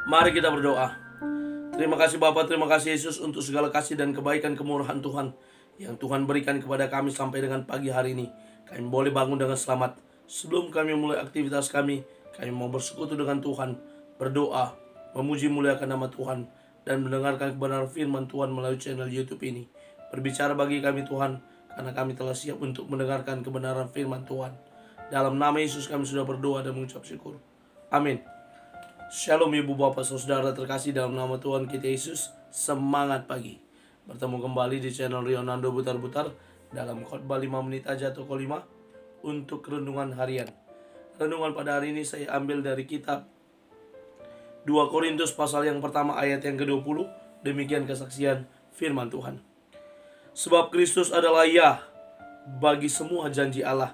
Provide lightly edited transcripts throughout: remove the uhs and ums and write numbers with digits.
Mari kita berdoa. Terima kasih Bapa, terima kasih Yesus untuk segala kasih dan kebaikan kemurahan Tuhan yang Tuhan berikan kepada kami sampai dengan pagi hari ini. Kami boleh bangun dengan selamat. Sebelum kami mulai aktivitas kami mau bersekutu dengan Tuhan, berdoa, memuji muliakan nama Tuhan, dan mendengarkan kebenaran firman Tuhan melalui channel YouTube ini. Berbicara bagi kami Tuhan, karena kami telah siap untuk mendengarkan kebenaran firman Tuhan. Dalam nama Yesus kami sudah berdoa dan mengucap syukur. Amin. Shalom ibu bapak saudara terkasih dalam nama Tuhan kita Yesus. Semangat pagi. Bertemu kembali di channel Rionando Butar-Butar dalam khotbah 5 menit aja toko 5 untuk renungan harian. Renungan pada hari ini saya ambil dari kitab 2 Korintus pasal yang pertama ayat yang ke-20. Demikian kesaksian firman Tuhan. Sebab Kristus adalah ya bagi semua janji Allah.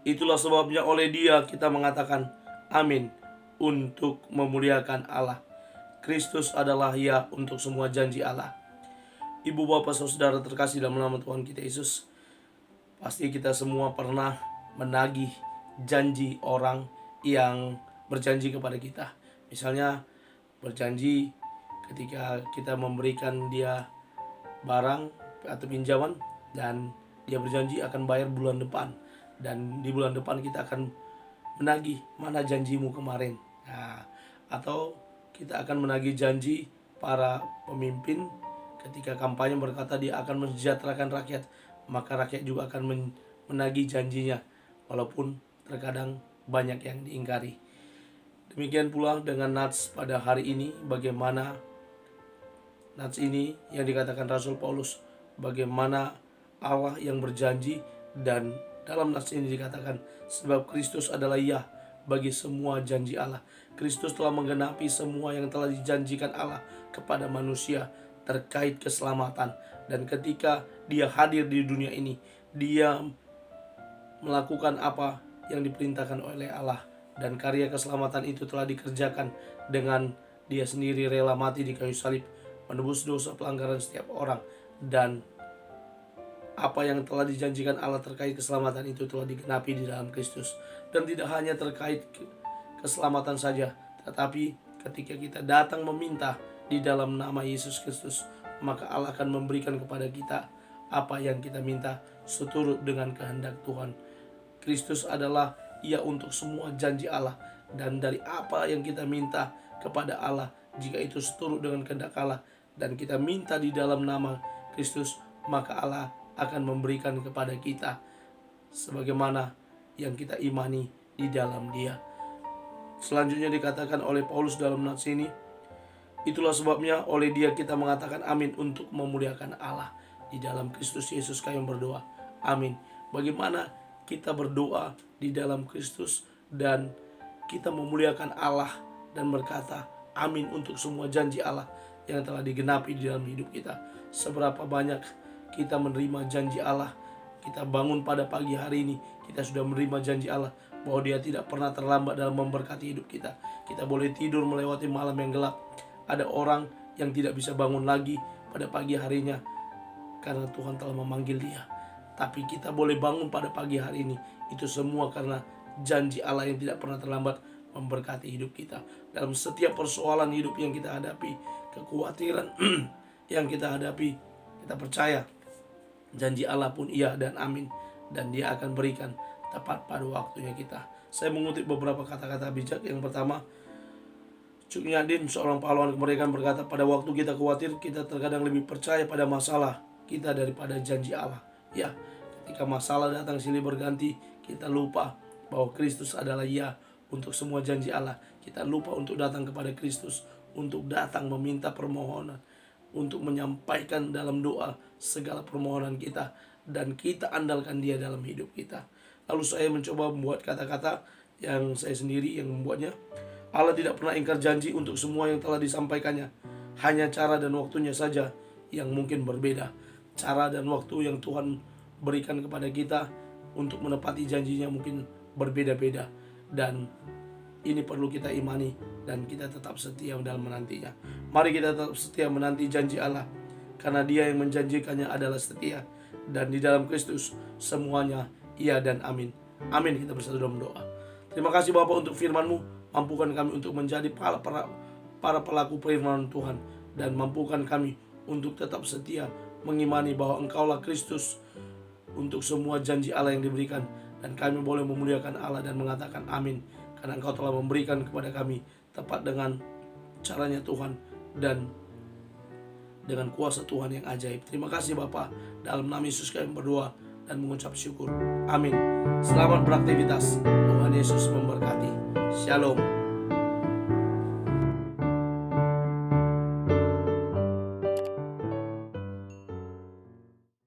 Itulah sebabnya oleh Dia kita mengatakan amin untuk memuliakan Allah. Kristus adalah ya untuk semua janji Allah. Ibu bapak saudara terkasih dalam nama Tuhan kita Yesus, pasti kita semua pernah menagih janji orang yang berjanji kepada kita. Misalnya berjanji ketika kita memberikan dia barang atau pinjaman, dan dia berjanji akan bayar bulan depan, dan di bulan depan kita akan menagih, mana janjimu kemarin. Nah, atau kita akan menagih janji para pemimpin ketika kampanye berkata dia akan mensejahterakan rakyat, maka rakyat juga akan menagih janjinya walaupun terkadang banyak yang diingkari. Demikian pula dengan nats pada hari ini, bagaimana nats ini yang dikatakan Rasul Paulus, bagaimana Allah yang berjanji, dan dalam nats ini dikatakan sebab Kristus adalah ya bagi semua janji Allah. Kristus telah menggenapi semua yang telah dijanjikan Allah kepada manusia terkait keselamatan. Dan ketika dia hadir di dunia ini, dia melakukan apa yang diperintahkan oleh Allah. Dan karya keselamatan itu telah dikerjakan dengan dia sendiri rela mati di kayu salib, menebus dosa pelanggaran setiap orang. Dan apa yang telah dijanjikan Allah terkait keselamatan itu telah digenapi di dalam Kristus. Dan tidak hanya terkait keselamatan saja, tetapi ketika kita datang meminta di dalam nama Yesus Kristus, maka Allah akan memberikan kepada kita apa yang kita minta seturut dengan kehendak Tuhan. Kristus adalah ya untuk semua janji Allah, dan dari apa yang kita minta kepada Allah, jika itu seturut dengan kehendak Allah dan kita minta di dalam nama Kristus, maka Allah akan memberikan kepada kita sebagaimana yang kita imani di dalam Dia. Selanjutnya dikatakan oleh Paulus dalam nats ini, itulah sebabnya oleh Dia kita mengatakan amin untuk memuliakan Allah. Di dalam Kristus Yesus kami berdoa, amin. Bagaimana kita berdoa di dalam Kristus dan kita memuliakan Allah dan berkata amin untuk semua janji Allah yang telah digenapi di dalam hidup kita. Seberapa banyak kita menerima janji Allah. Kita bangun pada pagi hari ini, kita sudah menerima janji Allah bahwa Dia tidak pernah terlambat dalam memberkati hidup kita. Kita boleh tidur melewati malam yang gelap. Ada orang yang tidak bisa bangun lagi pada pagi harinya karena Tuhan telah memanggil dia. Tapi kita boleh bangun pada pagi hari ini, itu semua karena janji Allah yang tidak pernah terlambat memberkati hidup kita. Dalam setiap persoalan hidup yang kita hadapi, kekhawatiran yang kita hadapi, kita percaya janji Allah pun iya dan amin, dan Dia akan berikan tepat pada waktunya kita. Saya mengutip beberapa kata-kata bijak. Yang pertama, Cuk Nyadin, seorang pahlawan kemerdekaan, berkata, pada waktu kita khawatir, kita terkadang lebih percaya pada masalah kita daripada janji Allah. Ya, ketika masalah datang silih berganti, kita lupa bahwa Kristus adalah ya untuk semua janji Allah. Kita lupa untuk datang kepada Kristus, untuk datang meminta permohonan, untuk menyampaikan dalam doa segala permohonan kita, dan kita andalkan Dia dalam hidup kita. Lalu saya mencoba membuat kata-kata yang saya sendiri yang membuatnya. Allah tidak pernah ingkar janji untuk semua yang telah disampaikannya. Hanya cara dan waktunya saja yang mungkin berbeda. Cara dan waktu yang Tuhan berikan kepada kita untuk menepati janjinya mungkin berbeda-beda. Dan ini perlu kita imani dan kita tetap setia dalam menantinya. Mari kita tetap setia menanti janji Allah, karena Dia yang menjanjikannya adalah setia. Dan di dalam Kristus semuanya iya dan amin. Amin. Kita bersatu dalam doa. Terima kasih Bapa untuk firman-Mu. Mampukan kami untuk menjadi para para pelaku firman Tuhan, dan mampukan kami untuk tetap setia mengimani bahwa Engkaulah Kristus untuk semua janji Allah yang diberikan, dan kami boleh memuliakan Allah dan mengatakan amin, karena Engkau telah memberikan kepada kami tepat dengan caranya Tuhan dan dengan kuasa Tuhan yang ajaib. Terima kasih Bapa, dalam nama Yesus kami berdoa dan mengucap syukur. Amin. Selamat beraktivitas. Tuhan Yesus memberkati. Shalom.